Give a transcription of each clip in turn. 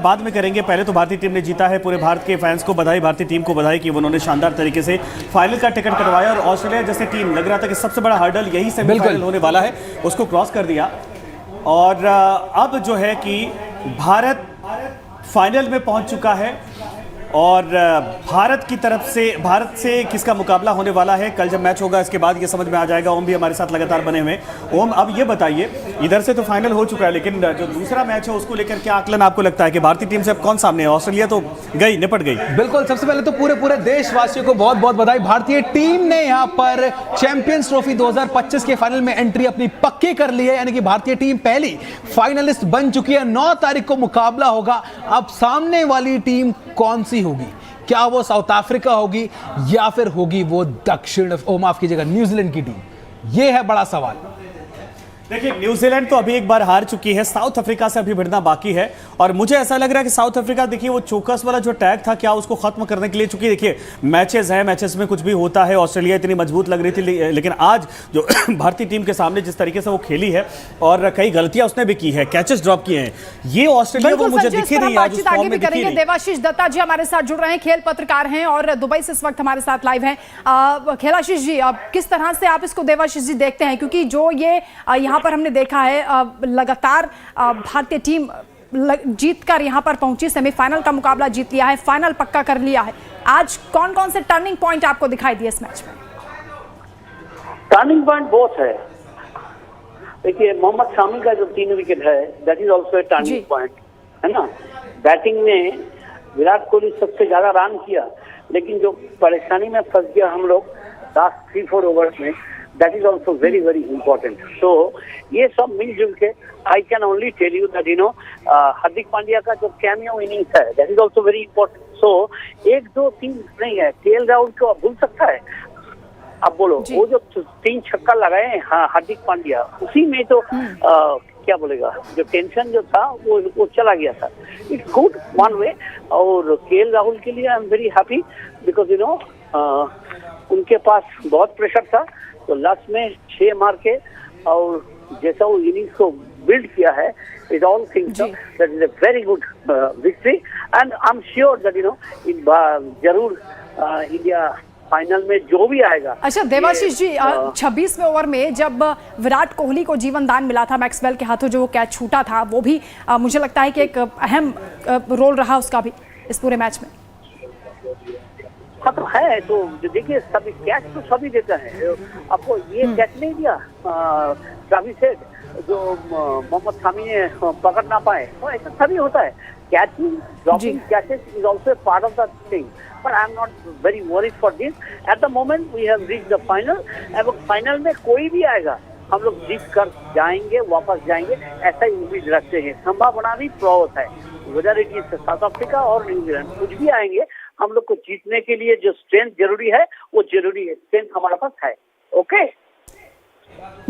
बाद में करेंगे। पहले तो भारतीय टीम ने जीता है, पूरे भारत के फैंस को बधाई, भारतीय टीम को बधाई कि उन्होंने शानदार तरीके से फाइनल का टिकट कटवाया और ऑस्ट्रेलिया जैसे टीम लग रहा था कि सबसे बड़ा हर्डल यही सेमीफाइनल होने वाला है, उसको क्रॉस कर दिया। और अब जो है कि भारत फाइनल में पहुंच चुका है और भारत की तरफ से भारत से किसका मुकाबला होने वाला है कल जब मैच होगा इसके बाद ये समझ में आ जाएगा। ओम भी हमारे साथ लगातार बने हुए। ओम, अब ये बताइए, इधर से तो फाइनल हो चुका है लेकिन जो दूसरा मैच है उसको लेकर क्या आकलन आपको लगता है कि भारतीय टीम से अब कौन सामने है? ऑस्ट्रेलिया तो गई, निपट गई। बिल्कुल, सबसे पहले तो पूरे देशवासियों को बहुत बहुत बधाई। भारतीय टीम ने यहाँ पर चैंपियंस ट्रॉफी 2025 के फाइनल में एंट्री अपनी पक्की कर ली है, यानी कि भारतीय टीम पहली फाइनलिस्ट बन चुकी है। 9 तारीख को मुकाबला होगा। अब सामने वाली टीम कौन सी होगी? क्या वो साउथ अफ्रीका होगी या फिर होगी वो माफ कीजिएगा, न्यूजीलैंड की टीम? ये है बड़ा सवाल। देखिए, न्यूजीलैंड तो अभी एक बार हार चुकी है, साउथ अफ्रीका से अभी भिड़ना बाकी है और मुझे ऐसा लग रहा है कि साउथ अफ्रीका, देखिए वो चौकस वाला जो टैग था, क्या उसको खत्म करने के लिए, चूंकि देखिए मैचेस हैं, मैचेस में कुछ भी होता है। ऑस्ट्रेलिया इतनी मजबूत लग रही थी लेकिन आज जो भारतीय टीम के सामने जिस तरीके से वो खेली है और कई गलतियां उसने भी की है, कैचेस ड्रॉप किए हैं, ये ऑस्ट्रेलिया वो मुझे दिखी नहीं आज उस फॉर्म में दिखी नहीं। देवाशीष दत्ता जी हमारे साथ जुड़ रहे हैं, खेल पत्रकार हैं और दुबई से इस वक्त हमारे साथ लाइव हैं। खेलाशीष जी, अब किस तरह से आप इसको देवाशीष जी देखते हैं, क्योंकि जो ये यहाँ पर हमने देखा है लगातार भारतीय टीम जीत कर यहां पर पहुंची, सेमीफाइनल का मुकाबला जीत लिया है, फाइनल पक्का कर लिया है। आज कौन कौन से टर्निंग पॉइंट आपको दिखाई दिए इस मैच में? टर्निंग पॉइंट बहुत है। देखिए, मोहम्मद शामी का जो 3 विकेट है, that is also a turning point, है ना। बैटिंग में विराट कोहली सबसे ज्यादा रन किया, लेकिन जो परेशानी में फंस गया हम लोग लास्ट 3-4 ओवर्स में, that is also very important. So ये सब मिलजुल के I can only tell you that Hardik Pandya का जो कैमियो इनिंग्स है, that is also very important. So 1, 2, 3 नहीं है, केएल राहुल को भूल सकता है? अब बोलो, वो जो 3 छक्का लगाए हार्दिक पांड्या, उसी में तो क्या बोलेगा, जो टेंशन जो था वो चला गया था। It's good one way. और केएल राहुल के लिए I am very happy because उनके पास बहुत प्रेशर था, तो लास्ट में 6 मार के और जैसा वो इनिंग्स को बिल्ड किया है, it all things that is a very good victory and I am sure that जरूर इंडिया फाइनल में जो भी आएगा। अच्छा देवाशीष जी, 26वें ओवर में जब विराट कोहली को जीवन दान मिला था मैक्सवेल के हाथों, जो वो कैच छूटा था, वो भी मुझे लगता है कि एक अहम रोल रहा उसका भी इस पूरे मैच में। हाँ तो है, तो देखिए सभी कैच तो सभी देते हैं। आपको ये कैच नहीं दिया ट्रेविस हेड, जो मोहम्मद शामी ने पकड़ ना पाए, तो ऐसा सभी होता है। Catching, dropping catches is also part of the thing, but I am not very worried for this at the moment. We have reached the final, और फाइनल में कोई भी आएगा हम लोग जीत कर जाएंगे, वापस जाएंगे, ऐसा ही उम्मीद रखते हैं। संभावना भी बहुत है, whether it is south Africa और न्यूजीलैंड, कुछ भी आएंगे, हम लोग को जीतने के लिए जो स्ट्रेंथ जरूरी है वो जरूरी है, स्ट्रेंथ हमारे पास है। ओके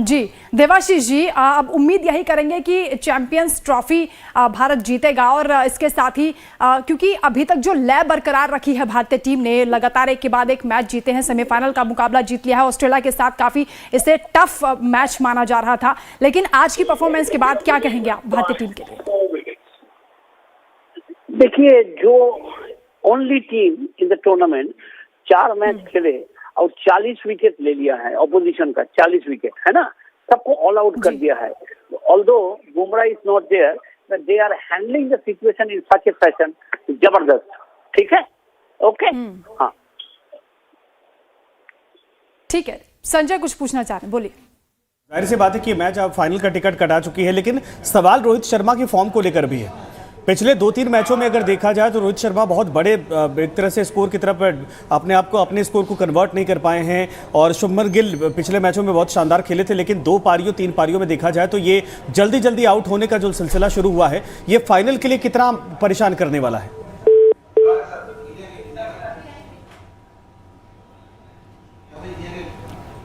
जी देवाशीष जी, अब उम्मीद यही करेंगे कि चैंपियंस ट्रॉफी भारत जीतेगा और इसके साथ ही क्योंकि अभी तक जो लय बरकरार रखी है भारतीय टीम ने, लगातार एक के बाद एक मैच जीते हैं, सेमीफाइनल का मुकाबला जीत लिया है ऑस्ट्रेलिया के साथ। काफी इसे टफ मैच माना जा रहा था, लेकिन आज की परफॉर्मेंस के बाद क्या कहेंगे आप भारतीय टीम के लिए? देखिए, जो only team in the tournament 4 match खेले और 40 विकेट ले लिया है, ऑपोजिशन का 40 विकेट, है ना, सबको ऑल आउट कर दिया है। Although Bumrah is not there, but they are handling the situation in such a fashion, जबरदस्त। ठीक है, ओके। हाँ ठीक है, संजय कुछ पूछना चाह रहे हैं, बोलिए। जाहिर सी बात है कि मैच अब फाइनल का टिकट कटा चुकी है, लेकिन सवाल रोहित शर्मा की फॉर्म को लेकर भी है। पिछले 2-3 मैचों में अगर देखा जाए तो रोहित शर्मा बहुत बड़े एक तरह से स्कोर की तरफ अपने स्कोर को कन्वर्ट नहीं कर पाए हैं। और शुभमन गिल पिछले मैचों में बहुत शानदार खेले थे, लेकिन 2 पारियों 3 पारियों में देखा जाए तो ये जल्दी आउट होने का जो सिलसिला शुरू हुआ है, ये फाइनल के लिए कितना परेशान करने वाला है?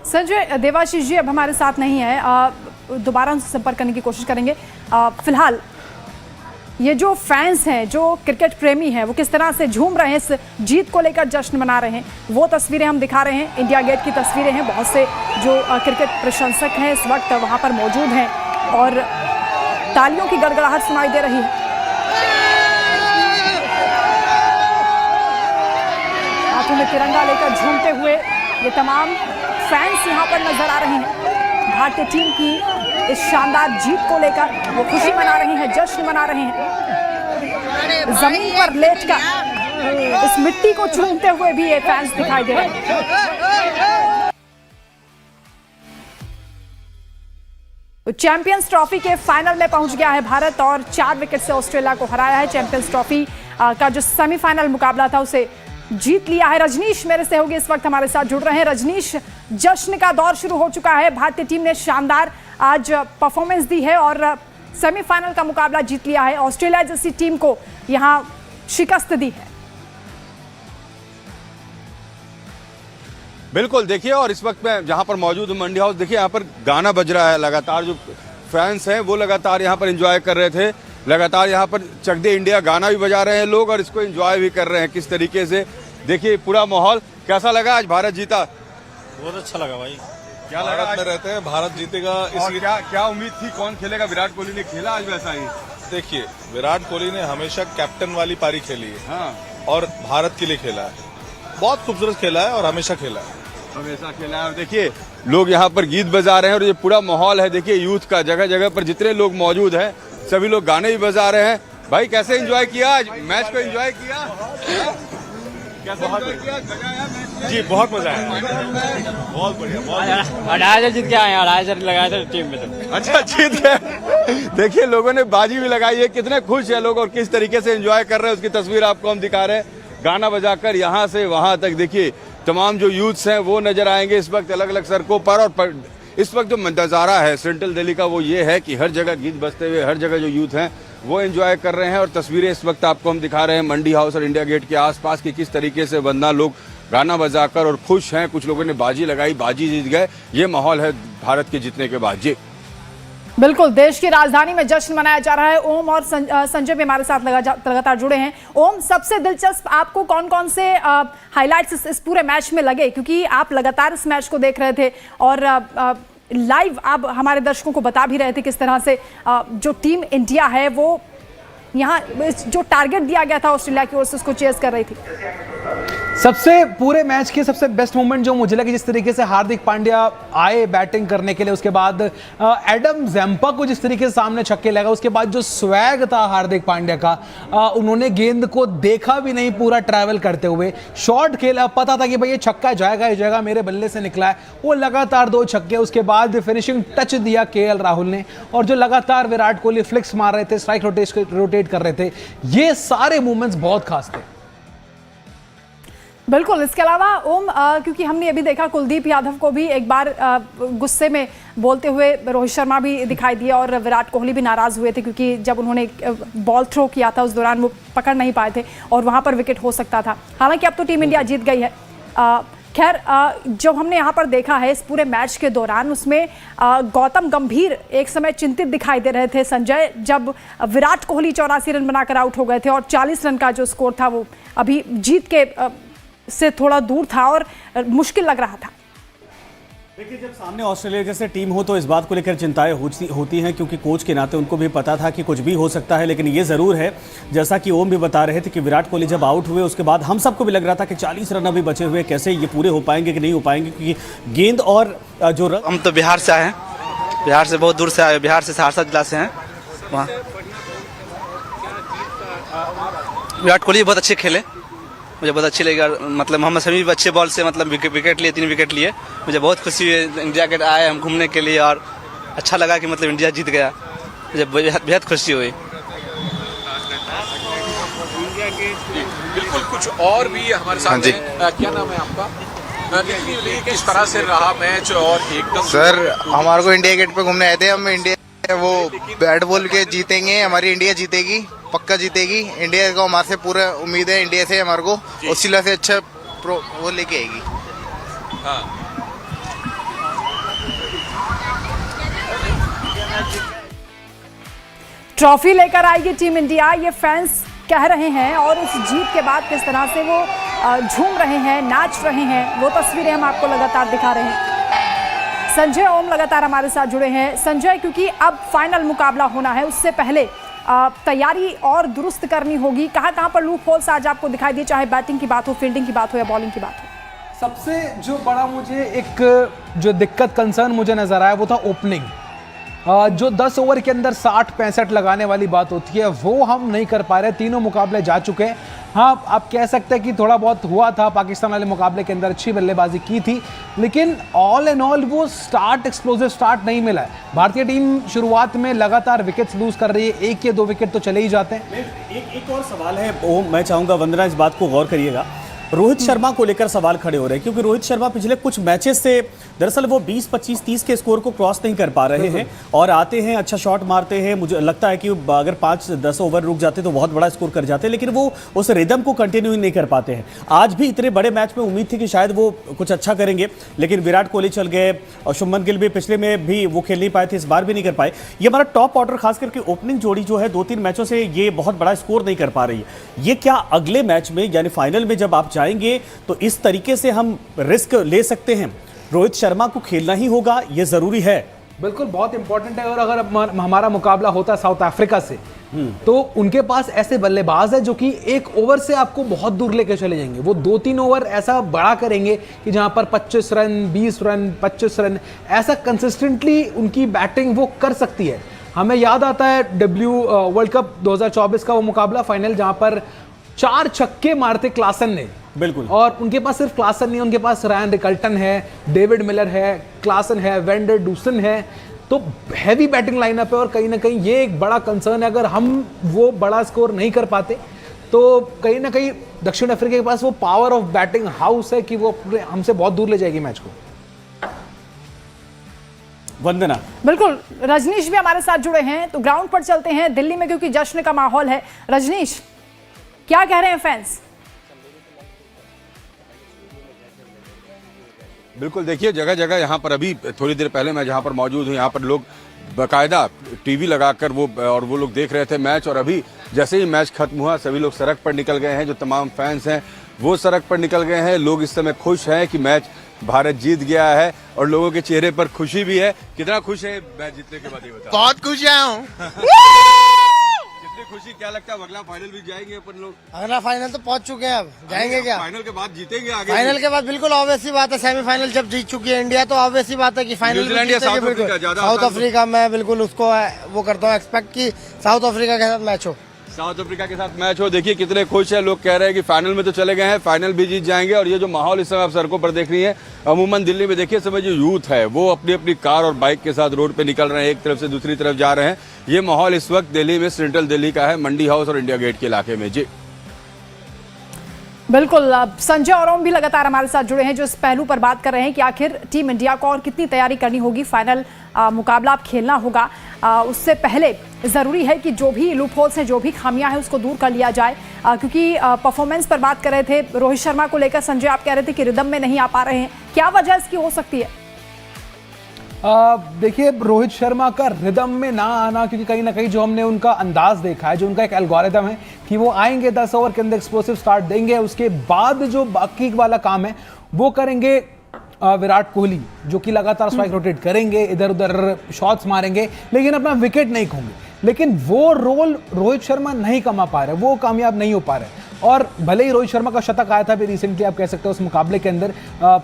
संजय, देवाशीष जी अब हमारे साथ नहीं है, दोबारा उनसे संपर्क करने की कोशिश करेंगे। फिलहाल ये जो फैंस हैं, जो क्रिकेट प्रेमी हैं, वो किस तरह से झूम रहे हैं, इस जीत को लेकर जश्न मना रहे हैं, वो तस्वीरें हम दिखा रहे हैं। इंडिया गेट की तस्वीरें हैं, बहुत से जो क्रिकेट प्रशंसक हैं इस वक्त वहाँ पर मौजूद हैं और तालियों की गड़गड़ाहट सुनाई दे रही है। तिरंगा लेकर झूमते हुए ये तमाम फैंस यहाँ पर नजर आ रहे हैं। भारतीय टीम की इस शानदार जीत को लेकर वो खुशी मना रहे हैं, जश्न मना रहे हैं। जमीन पर लेटकर इस मिट्टी को चूमते हुए भी ये फैंस दिखाई दे रहे हैं। चैंपियंस ट्रॉफी के फाइनल में पहुंच गया है भारत और 4 विकेट से ऑस्ट्रेलिया को हराया है। चैंपियंस ट्रॉफी का जो सेमीफाइनल मुकाबला था उसे जीत लिया है। रजनीश मेरे सहयोगी इस वक्त हमारे साथ जुड़ रहे हैं। रजनीश, जश्न का दौर शुरू हो चुका है। भारतीय टीम ने शानदार आज परफॉर्मेंस दी है और सेमीफाइनल का मुकाबला जीत लिया है। ऑस्ट्रेलिया जैसी टीम को यहां शिकस्त दी है। बिल्कुल, देखिए, और इस वक्त मैं जहां पर मौजूद हूं मंडी हाउस, देखिए यहाँ पर गाना बज रहा है लगातार। जो फैंस हैं वो लगातार यहाँ पर एंजॉय कर रहे थे। लगातार यहाँ पर चक दे इंडिया गाना भी बजा रहे हैं लोग और इसको एंजॉय भी कर रहे हैं। किस तरीके से देखिए पूरा माहौल कैसा लगा आज भारत जीता? बहुत अच्छा लगा भाई। क्या लगा? भारत में रहते हैं, भारत जीतेगा। और क्या उम्मीद थी? कौन खेलेगा? विराट कोहली ने खेला आज वैसा ही? देखिए, विराट कोहली ने हमेशा कैप्टन वाली पारी खेली है। हाँ, और भारत के लिए खेला है। बहुत खूबसूरत खेला है और हमेशा खेला है। हमेशा खेला है। और देखिए लोग यहाँ पर गीत बजा रहे हैं और ये पूरा माहौल है देखिए यूथ का। जगह जगह पर जितने लोग मौजूद हैं सभी लोग गाने भी बजा रहे हैं। भाई कैसे एंजॉय किया आज मैच को? एंजॉय किया? कैसे एंजॉय किया? मजा आया मैच में? जी बहुत मजा आया, बहुत बढ़िया, बहुत 2,500 जीत के आए, 2,500 लगाए थे टीम में तो। अच्छा, जीत गए। देखिए लोगों ने बाजी भी लगाई है, कितने खुश है लोग और किस तरीके से एंजॉय कर रहे हैं उसकी तस्वीर आपको हम दिखा रहे हैं। गाना बजाकर यहाँ से वहाँ तक देखिए तमाम जो यूथ्स हैं वो नजर आएंगे इस वक्त अलग अलग सड़कों पर। और इस वक्त जो नज़ारा है सेंट्रल दिल्ली का वो ये है कि हर जगह गीत बजते हुए हर जगह जो यूथ हैं वो एंजॉय कर रहे हैं। और तस्वीरें इस वक्त आपको हम दिखा रहे हैं मंडी हाउस और इंडिया गेट के आसपास की, किस तरीके से वरना लोग गाना बजाकर और खुश हैं। कुछ लोगों ने बाजी लगाई, बाजी जीत गए। ये माहौल है भारत के जीतने के बाद। जी बिल्कुल, देश की राजधानी में जश्न मनाया जा रहा है। ओम और संजय भी हमारे साथ लगातार जुड़े हैं। ओम, सबसे दिलचस्प आपको कौन कौन से हाइलाइट्स इस पूरे मैच में लगे, क्योंकि आप लगातार इस मैच को देख रहे थे और लाइव आप हमारे दर्शकों को बता भी रहे थे किस तरह से जो टीम इंडिया है वो यहाँ जो टारगेट दिया गया था ऑस्ट्रेलिया की ओर से उसको चेस कर रही थी। सबसे पूरे मैच के सबसे बेस्ट मोमेंट जो मुझे लगे, जिस तरीके से हार्दिक पांड्या आए बैटिंग करने के लिए, उसके बाद एडम जैम्पा को जिस तरीके से सामने छक्के लगा, उसके बाद जो स्वैग था हार्दिक पांड्या का, उन्होंने गेंद को देखा भी नहीं पूरा ट्रैवल करते हुए, शॉट खेला, पता था कि भाई ये छक्का जाएगा ही जाएगा, मेरे बल्ले से निकला है, वो लगातार 2 छक्के, उसके बाद फिनिशिंग टच दिया केएल राहुल ने, और जो लगातार विराट कोहली फ्लिक्स मार रहे थे, स्ट्राइक रोटेट कर रहे थे, ये सारे मूवमेंट्स बहुत खास थे। बिल्कुल, इसके अलावा ओम, क्योंकि हमने अभी देखा कुलदीप यादव को भी एक बार गुस्से में बोलते हुए रोहित शर्मा भी दिखाई दिया और विराट कोहली भी नाराज हुए थे, क्योंकि जब उन्होंने बॉल थ्रो किया था उस दौरान वो पकड़ नहीं पाए थे और वहां पर विकेट हो सकता था। हालांकि अब तो टीम इंडिया जीत गई है। खैर, जो हमने यहाँ पर देखा है इस पूरे मैच के दौरान, उसमें गौतम गंभीर एक समय चिंतित दिखाई दे रहे थे संजय, जब विराट कोहली 84 रन बनाकर आउट हो गए थे और 40 रन का जो स्कोर था वो अभी जीत के से थोड़ा दूर था और मुश्किल लग रहा था। देखिए, जब सामने ऑस्ट्रेलिया जैसे टीम हो तो इस बात को लेकर चिंताएं होती हैं, क्योंकि कोच के नाते उनको भी पता था कि कुछ भी हो सकता है। लेकिन ये ज़रूर है, जैसा कि ओम भी बता रहे थे, कि विराट कोहली जब आउट हुए उसके बाद हम सबको भी लग रहा था कि 40 रन अभी बचे हुए, कैसे ये पूरे हो पाएंगे कि नहीं हो पाएंगे, क्योंकि गेंद और जो हम तो बिहार से आए हैं, बिहार से बहुत दूर से आए, बिहार से सहरसा जिला से हैं। वहाँ विराट कोहली बहुत अच्छे खेले, मुझे बहुत अच्छी लगी। मतलब मोहम्मद शमी भी अच्छे बॉल से मतलब विकेट लिए, 3 विकेट लिए। मुझे बहुत खुशी हुई, इंडिया के आए हम घूमने के लिए और अच्छा लगा कि मतलब इंडिया जीत गया, मुझे बेहद खुशी हुई। बिल्कुल, कुछ और भी हमारे साथ हैं। क्या नाम है आपका? किस तरह से रहा मैच? और एकदम सर, हमारे को इंडिया गेट पे घूमने आए थे हम। इंडिया वो बैट बॉल के जीतेंगे, हमारी इंडिया जीतेगी, पक्का जीतेगी। इंडिया को हमारे से पूरा उम्मीद है, इंडिया से हमारे को ऑस्ट्रेलिया से अच्छा वो लेके आएगी। हाँ। ट्रॉफी लेकर आएगी टीम इंडिया, ये फैंस कह रहे हैं और इस जीत के बाद किस तरह से वो झूम रहे हैं, नाच रहे हैं, वो तस्वीरें हम आपको लगातार दिखा रहे हैं। संजय, ओम लगातार हमारे साथ जुड़े हैं। संजय, क्योंकि अब फाइनल मुकाबला होना है, उससे पहले तैयारी और दुरुस्त करनी होगी? कहाँ पर लूप होल्स आज आपको दिखाई दिए, चाहे बैटिंग की बात हो, फील्डिंग की बात हो या बॉलिंग की बात हो? सबसे जो बड़ा मुझे एक जो दिक्कत कंसर्न मुझे नजर आया वो था ओपनिंग। जो 10 ओवर के अंदर 60-65 लगाने वाली बात होती है वो हम नहीं कर पा रहे। तीनों मुकाबले जा चुके हैं। हाँ, आप कह सकते हैं कि थोड़ा बहुत हुआ था, पाकिस्तान वाले मुकाबले के अंदर अच्छी बल्लेबाजी की थी, लेकिन ऑल एंड ऑल वो एक्सप्लोसिव स्टार्ट नहीं मिला है। भारतीय टीम शुरुआत में लगातार विकेट्स लूज कर रही है, 1 या 2 विकेट तो चले ही जाते हैं। एक और सवाल है वो मैं चाहूंगा वंदना इस बात को गौर करिएगा। रोहित शर्मा को लेकर सवाल खड़े हो रहे हैं क्योंकि रोहित शर्मा पिछले कुछ मैचेस से दरअसल वो 20, 25, 30 के स्कोर को क्रॉस नहीं कर पा रहे हैं और आते हैं, अच्छा शॉट मारते हैं। मुझे लगता है कि अगर 5-10 ओवर रुक जाते तो बहुत बड़ा स्कोर कर जाते, लेकिन वो उस रिदम को कंटिन्यू नहीं कर पाते हैं। आज भी इतने बड़े मैच में उम्मीद थी कि शायद वो कुछ अच्छा करेंगे, लेकिन विराट कोहली चल गए और शुभमन गिल भी पिछले में भी वो खेल नहीं पाए थे, इस बार भी नहीं कर पाए। ये हमारा टॉप ऑर्डर खास करके ओपनिंग जोड़ी जो है 2-3 मैचों से ये बहुत बड़ा स्कोर नहीं कर पा रही है। ये क्या अगले मैच में यानी फाइनल में जब आप जाएंगे तो इस तरीके से हम रिस्क ले सकते हैं? रोहित शर्मा को खेलना ही होगा, ये जरूरी है। बिल्कुल, बहुत इंपॉर्टेंट है। और अगर हमारा मुकाबला होता साउथ अफ्रीका से तो उनके पास ऐसे बल्लेबाज है जो कि 1 ओवर से आपको बहुत दूर लेके चले जाएंगे। वो 2-3 ओवर ऐसा बड़ा करेंगे कि जहां पर 25 रन, 20 रन, 25 रन, ऐसा कंसिस्टेंटली उनकी बैटिंग वो कर सकती है। हमें याद आता है वर्ल्ड कप 2024 का वो मुकाबला फाइनल जहां पर 4 छक्के मारते क्लासन ने। बिल्कुल, और उनके पास सिर्फ क्लासन नहीं है, उनके पास रायन रिकल्टन है, डेविड मिलर है, क्लासन है, वेंडर डूसन है। तो हैवी बैटिंग लाइनअप है और कहीं ना कहीं ये एक बड़ा कंसर्न है। अगर हम वो बड़ा स्कोर नहीं कर पाते तो कहीं ना कहीं दक्षिण अफ्रीका के पास वो पावर ऑफ बैटिंग हाउस है कि वो हमसे बहुत दूर ले जाएगी मैच को। वंदना, बिल्कुल, रजनीश भी हमारे साथ जुड़े हैं, तो ग्राउंड पर चलते हैं दिल्ली में क्योंकि जश्न का माहौल है। रजनीश, क्या कह रहे हैं फैंस? बिल्कुल, देखिए जगह जगह यहाँ पर अभी थोड़ी देर पहले मैं जहाँ पर मौजूद हूँ यहाँ पर लोग बाकायदा टीवी लगाकर वो लोग देख रहे थे मैच। और अभी जैसे ही मैच खत्म हुआ सभी लोग सड़क पर निकल गए हैं। जो तमाम फैंस हैं वो सड़क पर निकल गए हैं। लोग इस समय खुश हैं कि मैच भारत जीत गया है और लोगों के चेहरे पर खुशी भी है। कितना खुश है मैच जीतने के बाद ये बताओ? बहुत खुश हूँ। कितनी खुशी, क्या लगता है अगला फाइनल भी जाएंगे अपन लोग? अगला फाइनल तो पहुंच चुके हैं, अब जाएंगे क्या? फाइनल के बाद जीतेंगे आगे? फाइनल के बाद बिल्कुल ऑब्वियस सी बात है। सेमीफाइनल जब जीत चुकी है इंडिया तो ऑब्वियस सी बात है कि फाइनल न्यूजीलैंड या साउथ अफ्रीका मैं बिल्कुल उसको वो करता हूँ एक्सपेक्ट कि साउथ अफ्रीका के साथ मैच हो। साउथ अफ्रीका के साथ मैच हो। देखिए कितने खुश है लोग, कह रहे हैं कि फाइनल में तो चले गए हैं, फाइनल भी जीत जाएंगे। और ये जो माहौल इस समय आप सड़कों पर देख रही है, अमूमन दिल्ली में देखिए समय जो यूथ है वो अपनी अपनी कार और बाइक के साथ रोड पे निकल रहे हैं, एक तरफ से दूसरी तरफ जा रहे हैं। ये माहौल इस वक्त दिल्ली में, सेंट्रल दिल्ली का है, मंडी हाउस और इंडिया गेट के इलाके में। जी बिल्कुल, संजय और भी लगातार हमारे साथ जुड़े हैं जो इस पहलू पर बात कर रहे हैं कि आखिर टीम इंडिया को और कितनी तैयारी करनी होगी, फाइनल मुकाबला अब खेलना होगा। उससे पहले ज़रूरी है कि जो भी लूप होल्स हैं, जो भी खामियां हैं उसको दूर कर लिया जाए, क्योंकि परफॉर्मेंस पर बात कर रहे थे रोहित शर्मा को लेकर। संजय, आप कह रहे थे कि रिदम में नहीं आ पा रहे हैं, क्या वजह इसकी हो सकती है? देखिए, रोहित शर्मा का रिदम में ना आना, क्योंकि कहीं ना कहीं जो हमने उनका अंदाज देखा है, जो उनका एक एल्गोरिथम है कि वो आएंगे 10 ओवर के अंदर एक्सप्लोसिव स्टार्ट देंगे, उसके बाद जो बाकी वाला काम है वो करेंगे विराट कोहली, जो कि लगातार स्ट्राइक रोटेट करेंगे, इधर उधर शॉट्स मारेंगे, लेकिन अपना विकेट नहीं खोंगे। लेकिन वो रोल रोहित शर्मा नहीं कमा पा रहे, वो कामयाब नहीं हो पा रहे। और भले ही रोहित शर्मा का शतक आया था अभी रिसेंटली, आप कह सकते हो उस मुकाबले के अंदर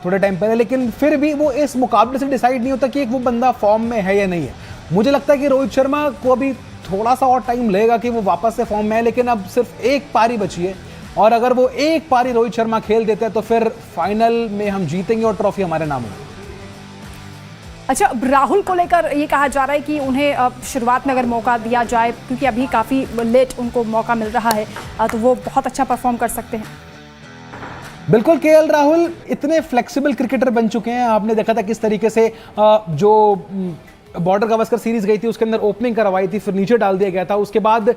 थोड़े टाइम पहले, लेकिन फिर भी वो इस मुकाबले से डिसाइड नहीं होता कि एक वो बंदा फॉर्म में है या नहीं है। मुझे लगता है कि रोहित शर्मा को अभी थोड़ा सा और टाइम लगेगा कि वो वापस से फॉर्म में है, लेकिन अब सिर्फ एक पारी बची है और अगर वो एक पारी रोहित शर्मा खेल देते हैं तो फिर फाइनल में हम जीतेंगे और ट्रॉफी हमारे नाम होगी। अच्छा, राहुल को लेकर ये कहा जा रहा है कि उन्हें शुरुआत में अगर मौका दिया जाए, क्योंकि अभी काफ़ी लेट उनको मौका मिल रहा है, तो वो बहुत अच्छा परफॉर्म कर सकते हैं। बिल्कुल, केएल राहुल इतने फ्लेक्सिबल क्रिकेटर बन चुके हैं। आपने देखा था किस तरीके से जो बॉर्डर गावस्कर सीरीज गई थी उसके अंदर ओपनिंग करवाई थी, फिर नीचे डाल दिया गया था। उसके बाद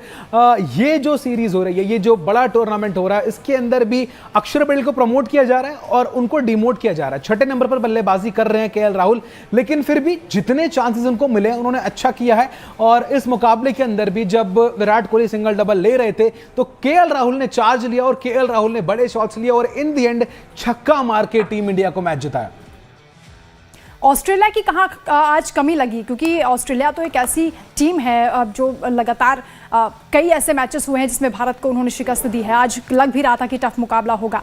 ये जो सीरीज हो रही है, ये जो बड़ा टूर्नामेंट हो रहा है, इसके अंदर भी अक्षर पटेल को प्रमोट किया जा रहा है और उनको डिमोट किया जा रहा है। 6ठे नंबर पर बल्लेबाजी कर रहे हैं केएल राहुल, लेकिन फिर भी जितने चांसेस उनको मिले उन्होंने अच्छा किया है। और इस मुकाबले के अंदर भी जब विराट कोहली सिंगल डबल ले रहे थे तो केएल राहुल ने चार्ज लिया और केएल राहुल ने बड़े शॉट्स लिए और इन दी एंड छक्का मार के टीम इंडिया को मैच जिताया। ऑस्ट्रेलिया की कहाँ आज कमी लगी, क्योंकि ऑस्ट्रेलिया तो एक ऐसी टीम है जो लगातार कई ऐसे मैचेस हुए हैं जिसमें भारत को उन्होंने शिकस्त दी है। आज लग भी रहा था कि टफ मुकाबला होगा।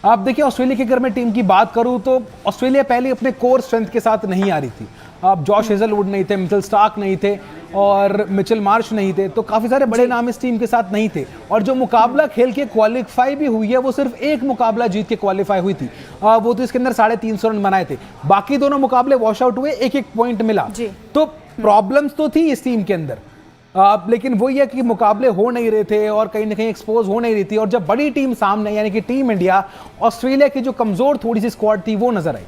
आप देखिए ऑस्ट्रेलिया की अगर मैं टीम की बात करूं तो ऑस्ट्रेलिया पहले अपने कोर स्ट्रेंथ के साथ नहीं आ रही थी। अब जॉश हेजलवुड नहीं थे, मिचेल स्टार्क नहीं थे और मिचेल मार्श नहीं थे, तो काफी सारे बड़े नाम इस टीम के साथ नहीं थे। और जो मुकाबला खेल के क्वालिफाई भी हुई है वो सिर्फ एक मुकाबला जीत के क्वालिफाई हुई थी, वो तो इसके अंदर 350 रन बनाए थे। बाकी दोनों मुकाबले वॉश आउट हुए, एक एक पॉइंट मिला। तो प्रॉब्लम्स तो थी इस टीम के अंदर, लेकिन वो ये कि मुकाबले हो नहीं रहे थे और कहीं ना कहीं एक्सपोज हो नहीं रही थी। और जब बड़ी टीम सामने यानी कि टीम इंडिया, ऑस्ट्रेलिया की जो कमजोर थोड़ी सी स्क्वाड थी वो नजर आई।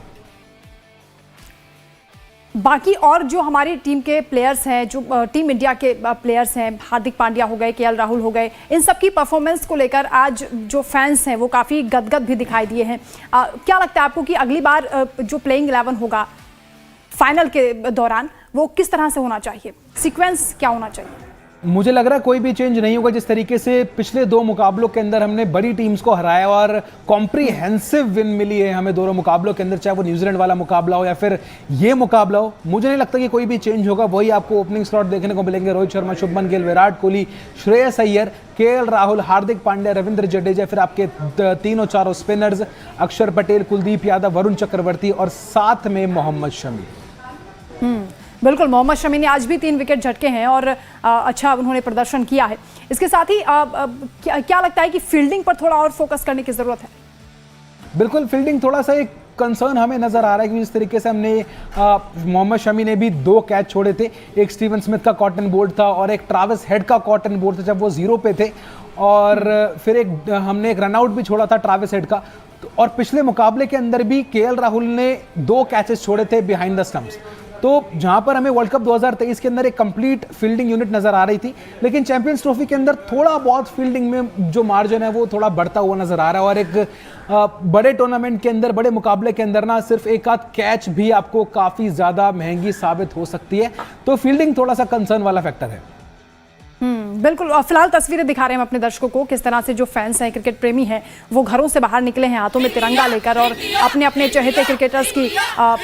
बाकी और जो हमारी टीम के प्लेयर्स हैं, जो टीम इंडिया के प्लेयर्स हैं, हार्दिक पांड्या हो गए, केएल राहुल हो गए, इन सब की परफॉर्मेंस को लेकर आज जो फैंस हैं वो काफ़ी गदगद भी दिखाई दिए हैं। क्या लगता है आपको कि अगली बार जो प्लेइंग 11 होगा फाइनल के दौरान वो किस तरह से होना चाहिए, सीक्वेंस क्या होना चाहिए? मुझे लग रहा है कोई भी चेंज नहीं होगा। जिस तरीके से पिछले 2 मुकाबलों के अंदर हमने बड़ी टीम्स को हराया और कॉम्प्रीहेंसिव विन मिली है हमें दोनों मुकाबलों के अंदर, चाहे वो न्यूजीलैंड वाला मुकाबला हो या फिर ये मुकाबला हो, मुझे नहीं लगता कि कोई भी चेंज होगा। वही आपको ओपनिंग स्लॉट देखने को मिलेंगे, रोहित शर्मा, शुभमन गिल, विराट कोहली, श्रेयस अय्यर, केएल राहुल, हार्दिक पांड्या, रविंद्र जडेजा, फिर आपके 3-4 स्पिनर्स, अक्षर पटेल, कुलदीप यादव, वरुण चक्रवर्ती और साथ में मोहम्मद शमी। बिल्कुल, मोहम्मद शमी ने आज भी 3 विकेट झटके हैं और अच्छा उन्होंने प्रदर्शन किया है। इसके साथ ही क्या लगता है कि फील्डिंग पर थोड़ा और फोकस करने की जरूरत है? बिल्कुल, फील्डिंग थोड़ा सा एक कंसर्न हमें नजर आ रहा है कि जिस तरीके से हमने मोहम्मद शमी ने भी 2 कैच छोड़े थे, एक स्टीवन स्मिथ का कॉटन बोल्ड था और एक ट्रैविस हेड का कॉटन बोल्ड था जब वो 0 पे थे, और फिर हमने एक रनआउट भी छोड़ा था ट्रैविस हेड का। और पिछले मुकाबले के अंदर भी केएल राहुल ने 2 कैचेस छोड़े थे बिहाइंड द स्टंप्स। तो जहां पर हमें वर्ल्ड कप 2023 के अंदर एक कंप्लीट फील्डिंग यूनिट नजर आ रही थी, लेकिन चैंपियंस ट्रॉफी के अंदर थोड़ा बहुत फील्डिंग में जो मार्जिन है वो थोड़ा बढ़ता हुआ नजर आ रहा है। और एक बड़े टूर्नामेंट के अंदर, बड़े मुकाबले के अंदर ना सिर्फ एक आध कैच भी आपको काफी ज्यादा महंगी साबित हो सकती है। तो फील्डिंग थोड़ा सा कंसर्न वाला फैक्टर है। बिल्कुल। और फिलहाल तस्वीरें दिखा रहे हैं हम अपने दर्शकों को, किस तरह से जो फैंस हैं, क्रिकेट प्रेमी हैं, वो घरों से बाहर निकले हैं हाथों में तिरंगा लेकर और अपने अपने चहेते क्रिकेटर्स की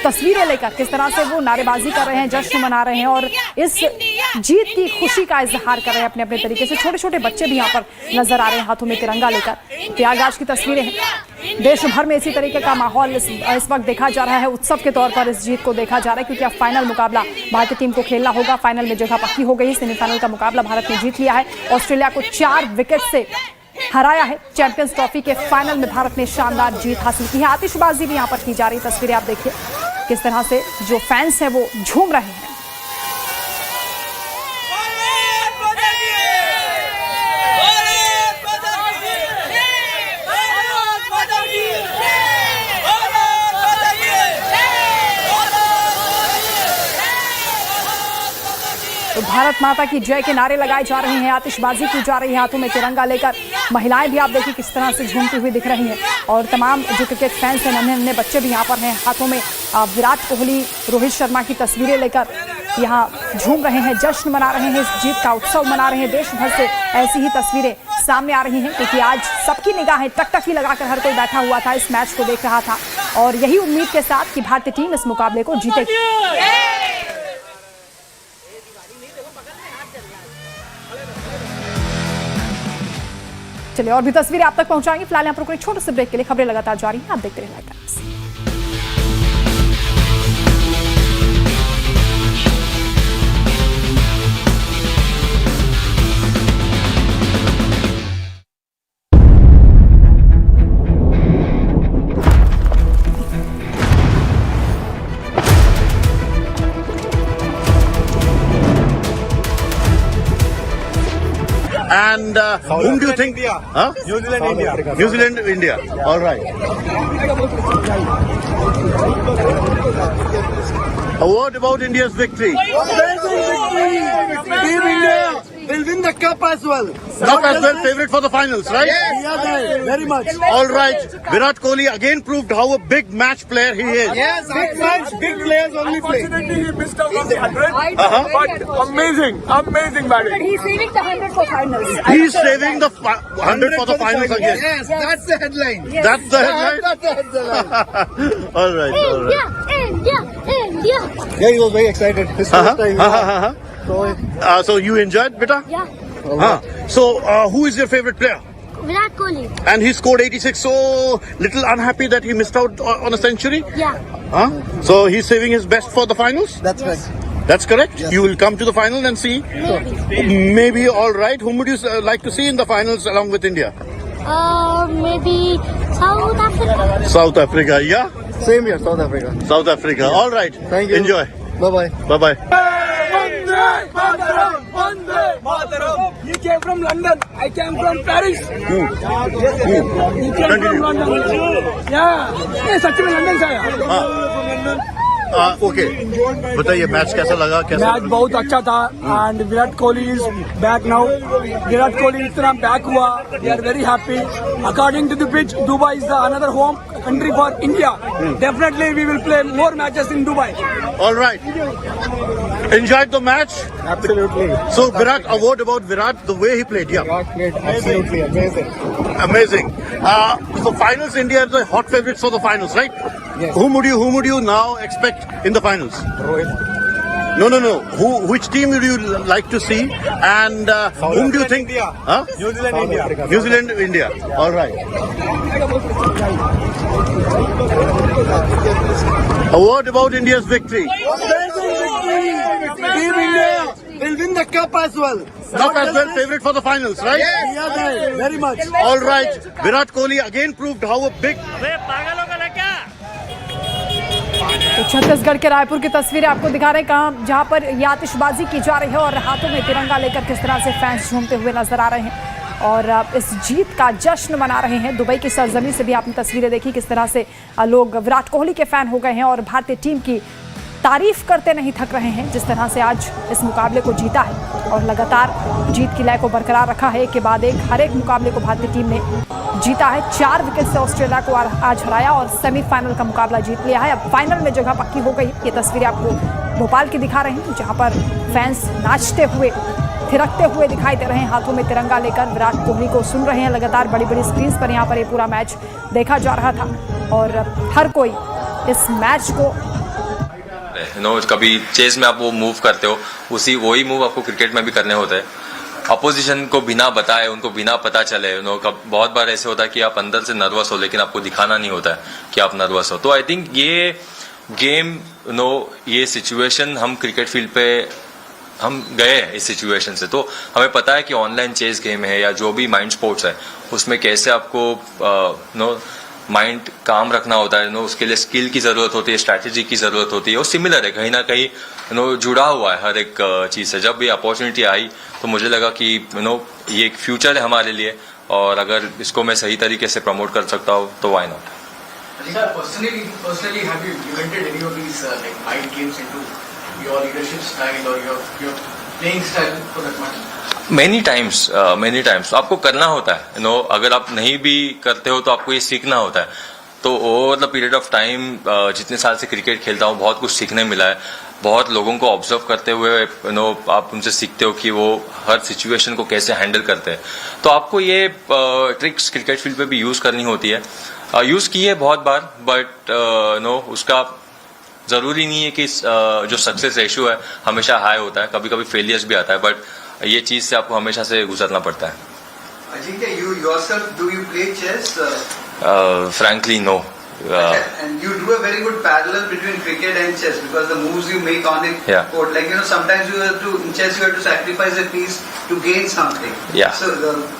तस्वीरें लेकर किस तरह से वो नारेबाजी कर रहे हैं, जश्न मना रहे हैं और इस जीत की खुशी का इजहार कर रहे हैं अपने अपने तरीके से। छोटे छोटे बच्चे भी यहाँ पर नजर आ रहे हैं हाथों में तिरंगा लेकर। प्रयागराज की तस्वीरें हैं। देश भर में इसी तरीके का माहौल इस वक्त देखा जा रहा है। उत्सव के तौर पर इस जीत को देखा जा रहा है क्योंकि अब फाइनल मुकाबला भारतीय टीम को खेलना होगा। फाइनल में जगह पक्की हो गई। सेमीफाइनल का मुकाबला भारत ने जीत लिया है, ऑस्ट्रेलिया को 4 विकेट से हराया है। चैंपियंस ट्रॉफी के फाइनल में भारत ने शानदार जीत हासिल की है। आतिशबाजी भी यहाँ पर की जा रही, तस्वीरें आप देखिए किस तरह से जो फैंस हैं वो झूम रहे हैं। तो भारत माता की जय के नारे लगाए जा रहे हैं, आतिशबाजी की जा रही है हाथों में तिरंगा लेकर। महिलाएं भी आप देखिए किस तरह से झूमती हुई दिख रही हैं और तमाम जो क्रिकेट फैंस हैं, नन्हे नन्हे बच्चे भी यहाँ पर हैं, हाथों में विराट कोहली, रोहित शर्मा की तस्वीरें लेकर यहाँ झूम रहे हैं, जश्न मना रहे हैं, इस जीत का उत्सव मना रहे हैं। देश भर से ऐसी ही तस्वीरें सामने आ रही हैं क्योंकि आज सबकी निगाहें टकटकी लगाकर हर कोई बैठा हुआ था, इस मैच को देख रहा था और यही उम्मीद के साथ कि भारतीय टीम इस मुकाबले को जीतेगी। चलिए और भी तस्वीरें आप तक पहुंचाएंगे। फिलहाल यहाँ पर छोटे से ब्रेक के लिए खबरें लगातार जारी हैं, आप देखते रहिए live times. And whom do you think? Huh? New Zealand, India. New Zealand, India. All right. A word about India's victory. Team India will win the cup as well. Cup as well, favorite for the finals, right? We are there, very much. All right. Virat Kohli again proved how a big match player he is. Yes, big match, big players only play. Unfortunately, he missed out on the 100, but amazing batting. But he's saving the 100 for finals. He's saving the 100 for the finals again. Yes, that's the headline. Yes. That's the headline? That's the headline. All right, all right. Yeah, he was very excited. His first time. So you enjoyed, beta? Yeah. So who is your favorite player? Virat Kohli. And he scored 86. So little unhappy that he missed out on a century. Yeah. So he's saving his best for the finals. That's right. That's correct. You will come to the final and see. Maybe all right. Whom would you like to see in the finals along with India? Maybe South Africa. South Africa. Yeah. Same here, South Africa. South Africa. All right. Thank you. Enjoy. Bye-bye. Bye bye. He came from London. I came from Paris. He came from London. Yeah. सच में London से आया. Okay बताइए match कैसा लगा कैसा match बहुत अच्छा था and Virat Kohli is back now. Virat Kohli इतना बैक हुआ. We are very happy. According to the pitch, Dubai is the another home country for India. Definitely we will play more matches in Dubai. All right. Enjoyed the match? Absolutely. So Virat, a word about Virat, the way he played. Yeah. Virat played absolutely amazing. Amazing. So finals, India are the hot favorites for the finals, right? Yes. Whom would you now expect in the finals? Rohit. No. Which team would you like to see? And whom do you think? India. Huh? New Zealand, India. New Zealand, India. All right. A word about India's victory. Team India will win the cup as well. Cup as well, favorite for the finals, right? We are there, very much. All right. Virat Kohli again proved how a big. तो छत्तीसगढ़ के रायपुर की तस्वीरें आपको दिखा रहे हैं जहां पर ये आतिशबाजी की जा रही है और हाथों में तिरंगा लेकर किस तरह से फैंस झूमते हुए नजर आ रहे हैं और इस जीत का जश्न मना रहे हैं. दुबई की सरजमी से भी आपने तस्वीरें देखी किस तरह से लोग विराट कोहली के फैन हो गए हैं और भारतीय टीम की तारीफ करते नहीं थक रहे हैं जिस तरह से आज इस मुकाबले को जीता है और लगातार जीत की लय को बरकरार रखा है. एक के बाद एक हर एक मुकाबले को भारतीय टीम ने जीता है. 4 विकेट से ऑस्ट्रेलिया को आज हराया और सेमीफाइनल का मुकाबला जीत लिया है. अब फाइनल में जगह पक्की हो गई. ये तस्वीरें आपको भोपाल की दिखा रहे हैं जहां पर फैंस नाचते हुए थिरकते हुए दिखाई दे रहे हैं हाथों में तिरंगा लेकर. विराट कोहली को सुन रहे हैं लगातार बड़ी बड़ी स्क्रीन पर. यहाँ पर ये पूरा मैच देखा जा रहा था और हर कोई इस मैच को कभी चेस में आप वो मूव करते हो वही मूव आपको क्रिकेट में भी करने होते हैं. अपोजिशन को बिना बताए उनको बिना पता चले बहुत बार ऐसे होता है कि आप अंदर से नर्वस हो लेकिन आपको दिखाना नहीं होता है कि आप नर्वस हो. तो आई थिंक ये गेम ये सिचुएशन हम क्रिकेट फील्ड पे हम गए हैं इस सिचुएशन से तो हमें पता है कि ऑनलाइन चेस गेम है या जो भी माइंड स्पोर्ट्स है उसमें कैसे आपको माइंड काम रखना होता है. उसके लिए स्किल की जरूरत होती है, स्ट्रैटेजी की जरूरत होती है. वो सिमिलर है कहीं ना कहीं जुड़ा हुआ है हर एक चीज से. जब ये अपॉर्चुनिटी आई तो मुझे लगा कि ये एक फ्यूचर है हमारे लिए और अगर इसको मैं सही तरीके से प्रमोट कर सकता हूँ तो why not. Personally, have you implemented any of these mind games into your leadership style or your playing style for that matter? Many times आपको करना होता है. अगर आप नहीं भी करते हो तो आपको ये सीखना होता है. तो over the period of time जितने साल से क्रिकेट खेलता हूँ बहुत कुछ सीखने मिला है. बहुत लोगों को ऑब्जर्व करते हुए आप उनसे सीखते हो कि वो हर सिचुएशन को कैसे हैंडल करते हैं. तो आपको ये ट्रिक्स क्रिकेट फील्ड पे भी यूज करनी होती है. यूज की है बहुत बार बट उसका जरूरी नहीं है कि जो सक्सेस रेशियो है हमेशा हाई होता है. कभी कभी फेलियर्स भी आता है बट ये चीज से आपको हमेशा से गुजरना पड़ता है. Ajinkya, you yourself, do you play chess? Frankly, no. And you do a very good parallel between cricket and chess because the moves you make on it. Yeah. Court, sometimes in chess you have to sacrifice a piece to gain something. Yeah. So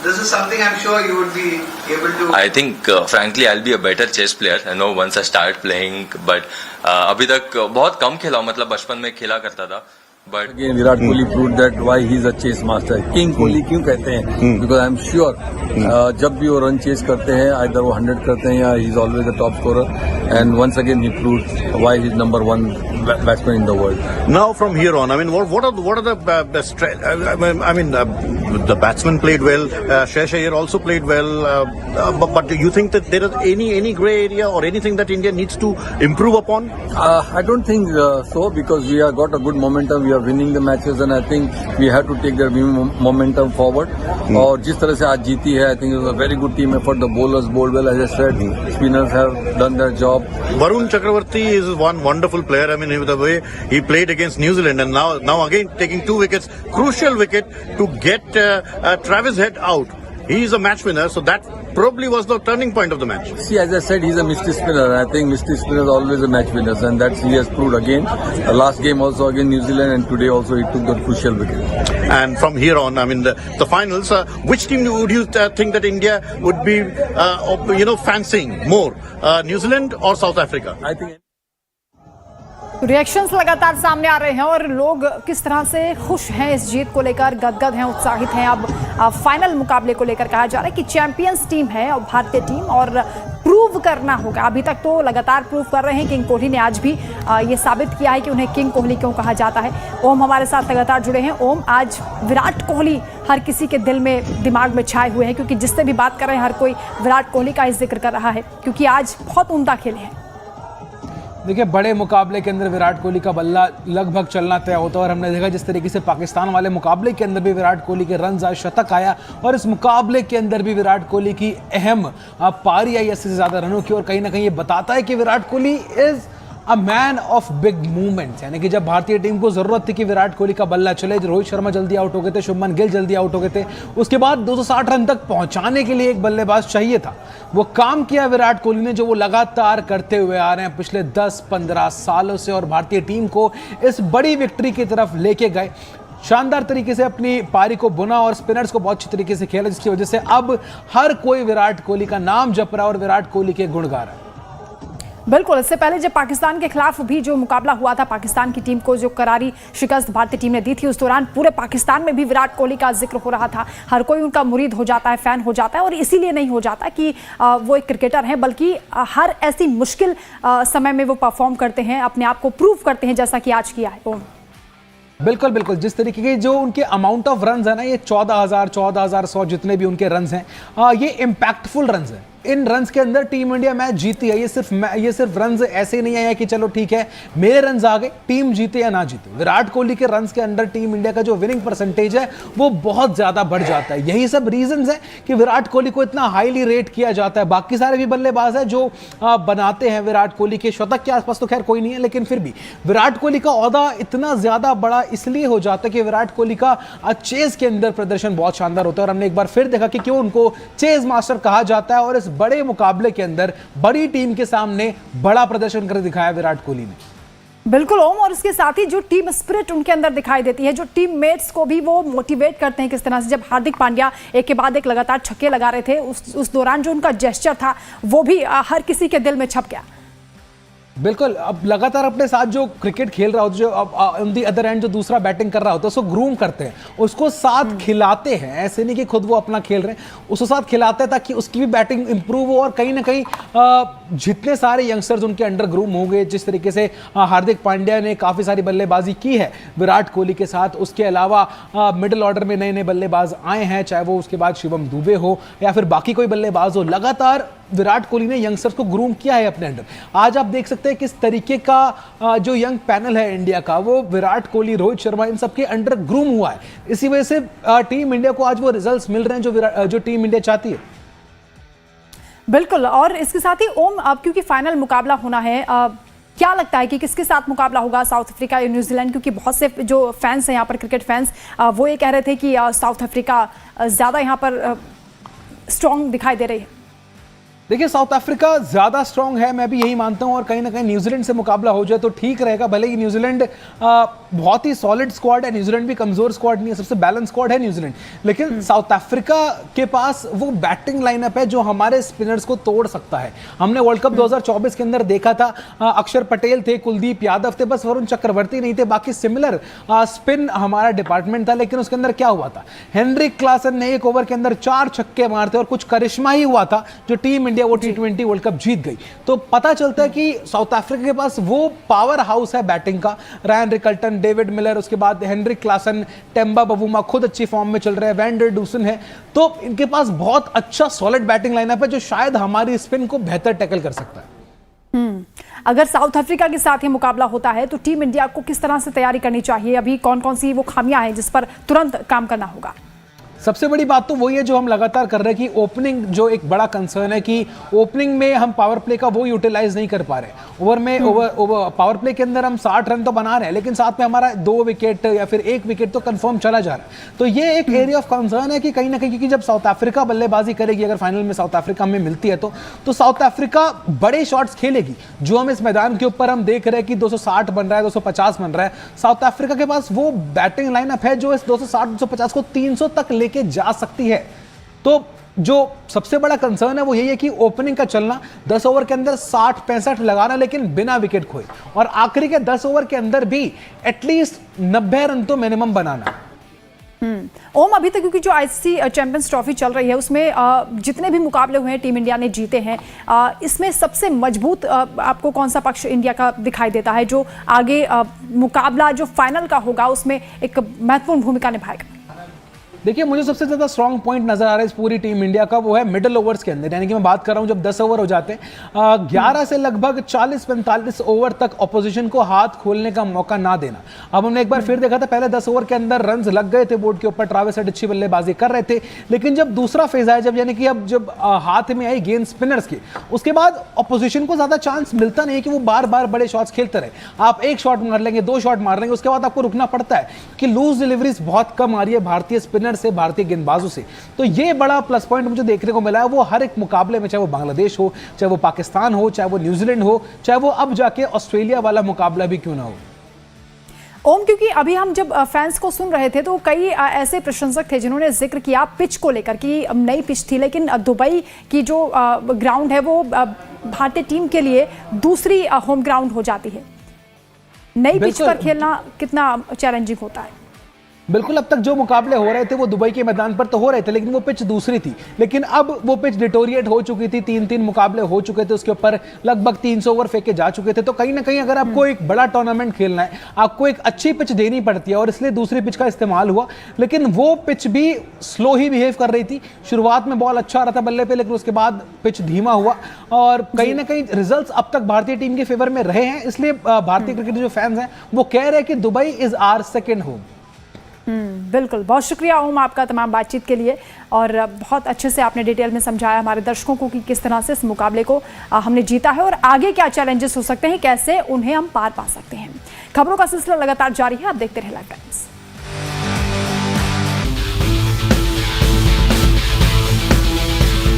this is something I'm sure you would be able to. I think, frankly, I'll be a better chess player. Once I start playing, but अभी तक बहुत कम खेला हूँ. मतलब बचपन में खेला करता था. But again, Virat Kohli proved that why he's a chase master. King Kohli क्यों कहते हैं? Because I'm sure जब भी वो रन चेस करते हैं, either वो 100 करते हैं या he's always the top scorer. And once again, he proved why he's number 1 batsman in the world. Now from here on, I mean, what are the best? I mean, the batsman played well. Shreyas Iyer also played well. But do you think that there is any grey area or anything that India needs to improve upon? I don't think so because we have got a good momentum. We are winning the matches and I think we have to take that momentum forward. और जिस तरह से आज जीती है, I think it was a very good team effort. The bowlers bowled well, as I said. Spinners have done their job. Varun Chakravarti is one wonderful player. I mean, in the way he played against New Zealand, and now again taking 2 wickets, crucial wicket to get Travis Head out. He is a match winner, so that probably was the turning point of the match. See, as I said, he's a mystery spinner. I think mystery spinner is always a match winner, and that's he has proved again. The last game also against New Zealand, and today also he took the crucial wicket. And from here on, I mean, the finals, which team would you think that India would be, fancying more, New Zealand or South Africa? I think. Reactions लगातार सामने आ रहे हैं और लोग किस तरह से खुश हैं इस जीत को लेकर, गदगद हैं, उत्साहित हैं। अब फाइनल मुकाबले को लेकर कहा जा रहा है कि चैंपियंस टीम है और भारतीय टीम, और प्रूव करना होगा। अभी तक तो लगातार प्रूव कर रहे हैं। किंग कोहली ने आज भी ये साबित किया है कि उन्हें किंग कोहली क्यों कहा जाता है। ओम हमारे साथ लगातार जुड़े हैं। ओम, आज विराट कोहली हर किसी के दिल में, दिमाग में छाए हुए हैं, क्योंकि जिससे भी बात कर रहे हैं हर कोई विराट कोहली का ही जिक्र कर रहा है, क्योंकि आज बहुत उम्दा खेले हैं। देखिए, बड़े मुकाबले के अंदर विराट कोहली का बल्ला लगभग चलना तय होता है, और हमने देखा जिस तरीके से पाकिस्तान वाले मुकाबले के अंदर भी विराट कोहली के रन आए, शतक आया, और इस मुकाबले के अंदर भी विराट कोहली की अहम पारी आई 80 से ज़्यादा रनों की। और कहीं ना कहीं ये बताता है कि Virat Kohli is a man of big movements. यानी कि जब भारतीय टीम को जरूरत थी कि विराट कोहली का बल्ला चले, रोहित शर्मा जल्दी आउट हो गए थे, शुभमन गिल जल्दी आउट हो गए थे, उसके बाद 260 रन तक पहुंचाने के लिए एक बल्लेबाज चाहिए था। वो काम किया विराट कोहली ने, जो वो लगातार करते हुए आ रहे हैं पिछले 10-15 सालों से, और भारतीय टीम को इस बड़ी विक्ट्री की तरफ लेके गए। शानदार तरीके से अपनी पारी को बुना और स्पिनर्स को बहुत अच्छी तरीके से खेला, जिसकी वजह से अब हर कोई विराट कोहली का नाम जप रहा है और विराट कोहली के गुण गा रहा है। बिल्कुल, इससे पहले जब पाकिस्तान के खिलाफ भी जो मुकाबला हुआ था, पाकिस्तान की टीम को जो करारी शिकस्त भारतीय टीम ने दी थी, उस दौरान पूरे पाकिस्तान में भी विराट कोहली का जिक्र हो रहा था। हर कोई उनका मुरीद हो जाता है, फैन हो जाता है, और इसीलिए नहीं हो जाता कि वो एक क्रिकेटर हैं, बल्कि हर ऐसी मुश्किल समय में वो परफॉर्म करते हैं, अपने आप को प्रूव करते हैं, जैसा कि आज किया है। बिल्कुल बिल्कुल, जिस तरीके के जो उनके अमाउंट ऑफ रन्स है ना, ये 14,100 जितने भी उनके रन्स हैं, ये इम्पैक्टफुल रन्स हैं। इन रन्स के अंदर टीम इंडिया मैच जीती है। ये सिर्फ रन्स ऐसे ही नहीं आया कि चलो ठीक है मेरे रन्स आ गए, टीम जीते या ना जीते। विराट कोहली के रन्स के अंदर टीम इंडिया का जो विनिंग परसेंटेज है वो बहुत ज्यादा बढ़ जाता है। यही सब रीजंस है कि विराट कोहली को इतना हाईली रेट किया जाता है। बाकी सारे भी बल्लेबाज है जो बनाते हैं विराट कोहली के शतक के आसपास, तो खैर कोई नहीं है, लेकिन फिर भी विराट कोहली का ओहदा इतना ज्यादा बड़ा इसलिए हो जाता है कि विराट कोहली का चेज के अंदर प्रदर्शन बहुत शानदार होता है। और हमने एक बार फिर देखा कि क्यों उनको चेज मास्टर कहा जाता है, और इस बड़े मुकाबले के अंदर बड़ी टीम के सामने बड़ा प्रदर्शन कर दिखाया विराट कोहली ने। बिल्कुल ओम, और इसके साथ ही जो टीम स्पिरिट उनके अंदर दिखाई देती है, जो टीम मेट्स को भी वो मोटिवेट करते हैं किस तरह से। जब हार्दिक पांड्या एक के बाद एक लगातार छक्के लगा रहे थे, उस दौरान जो उनका जेस्चर था वो भी हर किसी के दिल में छप गया। बिल्कुल, अब लगातार अपने साथ जो क्रिकेट खेल रहा होता है, जो ऑन दी अदर एंड जो दूसरा बैटिंग कर रहा होता है, उसको ग्रूम करते हैं, उसको साथ खिलाते हैं। ऐसे नहीं कि खुद वो अपना खेल रहे हैं, उसको साथ खिलाते हैं ताकि उसकी भी बैटिंग इंप्रूव हो। और कहीं ना कहीं जितने सारे यंगस्टर्स उनके अंडर ग्रूम होंगे, जिस तरीके से हार्दिक पांड्या ने काफ़ी सारी बल्लेबाजी की है विराट कोहली के साथ, उसके अलावा मिडिल ऑर्डर में नए नए बल्लेबाज आए हैं, चाहे वो उसके बाद शिवम दुबे हो या फिर बाकी कोई बल्लेबाज हो, लगातार विराट कोहली ने यंगस्टर्स को ग्रूम किया है अपने अंडर। आज आप देख सकते हैं किस तरीके का जो यंग पैनल है इंडिया का, वो विराट कोहली, रोहित शर्मा, इन सबके अंडर ग्रूम हुआ है। इसी वजह से टीम इंडिया को आज वो रिजल्ट्स मिल रहे हैं जो टीम इंडिया चाहती है। बिल्कुल, और इसके साथ ही ओम, अब क्योंकि फाइनल मुकाबला होना है, क्या लगता है कि किसके साथ मुकाबला होगा, साउथ अफ्रीका या न्यूजीलैंड? क्योंकि बहुत से जो फैंस हैं यहाँ पर, क्रिकेट फैंस, वो ये कह रहे थे कि साउथ अफ्रीका ज़्यादा यहाँ पर स्ट्रॉन्ग दिखाई दे रही है। देखिए, साउथ अफ्रीका ज्यादा स्ट्रांग है, मैं भी यही मानता हूं, और कहीं ना कहीं न्यूजीलैंड से मुकाबला हो जाए तो ठीक रहेगा। भले ही न्यूजीलैंड बहुत ही सॉलिड स्क्वाड है, न्यूजीलैंड भी कमजोर स्क्वाड नहीं है, सबसे बैलेंस स्क्वाड है न्यूजीलैंड, लेकिन साउथ अफ्रीका के पास वो बैटिंग लाइनअप है जो हमारे स्पिनर्स को तोड़ सकता है। हमने वर्ल्ड कप 2024 के अंदर देखा था, अक्षर पटेल थे, कुलदीप यादव थे, बस वरुण चक्रवर्ती नहीं थे, बाकी सिमिलर स्पिन हमारा डिपार्टमेंट था। लेकिन उसके अंदर क्या हुआ था, हेनरिक क्लासन ने एक ओवर के अंदर 4 छक्के मारते और कुछ करिश्मा ही हुआ था जो टीम इंडिया वो T20 वर्ल्ड कप जीत गई। तो पता चलता है कि साउथ अफ्रीका के पास वो पावर हाउस है बैटिंग का। रायन रिकल्टन, डेविड मिलर, उसके बाद हेनरिक क्लासन, टेम्बा बवूमा खुद अच्छी फॉर्म में चल रहे हैं, वैन डर डूसन है, तो इनके पास बहुत अच्छा सॉलिड बैटिंग लाइनअप है जो शायद हमारी स्पिन को बेहतर टैकल कर सकता है। अगर साउथ अफ्रीका के साथ ये मुकाबला होता है तो टीम इंडिया को किस तरह से तैयारी करनी चाहिए? अभी कौन कौन सी वो खामियां हैं जिस पर तुरंत काम करना होगा? सबसे बड़ी बात तो वही है जो हम लगातार कर रहे हैं कि ओपनिंग जो एक बड़ा कंसर्न है कि ओपनिंग में हम पावर प्ले का वो यूटिलाइज नहीं कर पा रहे। ओवर पावर प्ले के अंदर हम 60 रन तो बना रहे हैं, लेकिन साथ में हमारा 2 विकेट या फिर 1 विकेट तो कंफर्म चला जा रहा है। तो ये एक एरिया ऑफ कंसर्न है कि कहीं ना कहीं, क्योंकि जब साउथ अफ्रीका बल्लेबाजी करेगी, अगर फाइनल में साउथ अफ्रीका हमें मिलती है तो साउथ अफ्रीका बड़े शॉट्स खेलेगी। जो हम इस मैदान के ऊपर हम देख रहे हैं कि 260 बन रहा है, 250 बन रहा है, साउथ अफ्रीका के पास वो बैटिंग लाइनअप है जो इस 260-250 को 300 तक लेके जा सकती है। तो जो सबसे बड़ा कंसर्न है वो यही है कि ओपनिंग का चलना, 10 ओवर के अंदर 60-65 लगाना, लेकिन बिना विकेट खोए, और आखिरी के 10 ओवर के अंदर भी एटलीस्ट 90 रन तो मिनिमम बनाना। ओम, अभी तक क्योंकि जो आईसीसी चैंपियंस ट्रॉफी चल रही है उसमें जितने भी मुकाबले हुए हैं टीम इंडिया ने जीते हैं, इसमें सबसे मजबूत आपको कौन सा पक्ष इंडिया का दिखाई देता है जो आगे मुकाबला जो फाइनल का होगा उसमें एक महत्वपूर्ण भूमिका निभाएगा? देखिए, मुझे सबसे ज्यादा स्ट्रॉन्ग पॉइंट नजर आ रहा है इस पूरी टीम इंडिया का, वो है मिडिल ओवर्स के अंदर। यानी कि मैं बात कर रहा हूं जब 10 ओवर हो जाते हैं, 11 से लगभग 40-45 ओवर तक ऑपोजिशन को हाथ खोलने का मौका ना देना। अब हमने एक बार फिर देखा था, पहले 10 ओवर के अंदर रन्स लग गए थे बोर्ड के ऊपर, ट्रेविस हेड अच्छी बल्लेबाजी कर रहे थे, लेकिन जब दूसरा फेज आया, जब यानी कि अब जब हाथ में आई गेंद स्पिनर्स की, उसके बाद ऑपोजिशन को ज्यादा चांस मिलता नहीं है कि वो बार बार बड़े शॉट्स खेलते रहे। आप 1 शॉट मार लेंगे, 2 शॉट मार लेंगे, उसके बाद आपको रुकना पड़ता है कि लूज डिलीवरीज बहुत कम आ रही है भारतीय स्पिनर से, भारतीय गेंदबाजों से। तो ये बड़ा प्लस पॉइंट मुझे देखने को मिला है। वो हर एक मुकाबले में, चाहे वो बांग्लादेश हो, चाहे वो पाकिस्तान हो, चाहे वो न्यूजीलैंड हो, चाहे वो अब जाके ऑस्ट्रेलिया वाला मुकाबला भी क्यों ना हो। ओम, क्योंकि अभी हम जब फैंस को सुन रहे थे तो कई ऐसे प्रशंसक थे जिन्होंने जिक्र किया पिच को लेकर कि नई पिच थी, लेकिन दुबई की जो ग्राउंड है वो भारतीय टीम के लिए दूसरी होम ग्राउंड हो जाती है। नई पिच पर खेलना कितना चैलेंजिंग होता है? बिल्कुल, अब तक जो मुकाबले हो रहे थे वो दुबई के मैदान पर तो हो रहे थे, लेकिन वो पिच दूसरी थी। लेकिन अब वो पिच डिटोरिएट हो चुकी थी, 3-3 मुकाबले हो चुके थे, उसके ऊपर लगभग 300 ओवर फेंके जा चुके थे। तो कहीं ना कहीं अगर आपको एक बड़ा टूर्नामेंट खेलना है, आपको एक अच्छी पिच देनी पड़ती है, और इसलिए दूसरी पिच का इस्तेमाल हुआ। लेकिन वो पिच भी स्लो ही बिहेव कर रही थी। शुरुआत में बॉल अच्छा आ रहा था बल्ले पे, लेकिन उसके बाद पिच धीमा हुआ, और कहीं ना कहीं रिजल्ट्स अब तक भारतीय टीम के फेवर में रहे हैं। इसलिए भारतीय क्रिकेट जो फैंस हैं वो कह रहे हैं कि Dubai is our second home. बिल्कुल, बहुत शुक्रिया ओम आपका तमाम बातचीत के लिए, और बहुत अच्छे से आपने डिटेल में समझाया हमारे दर्शकों को कि किस तरह से इस मुकाबले को हमने जीता है और आगे क्या चैलेंजेस हो सकते हैं, कैसे उन्हें हम पार पा सकते हैं। खबरों का सिलसिला लगातार जारी है, आप देखते रहिए लाइव टाइम्स।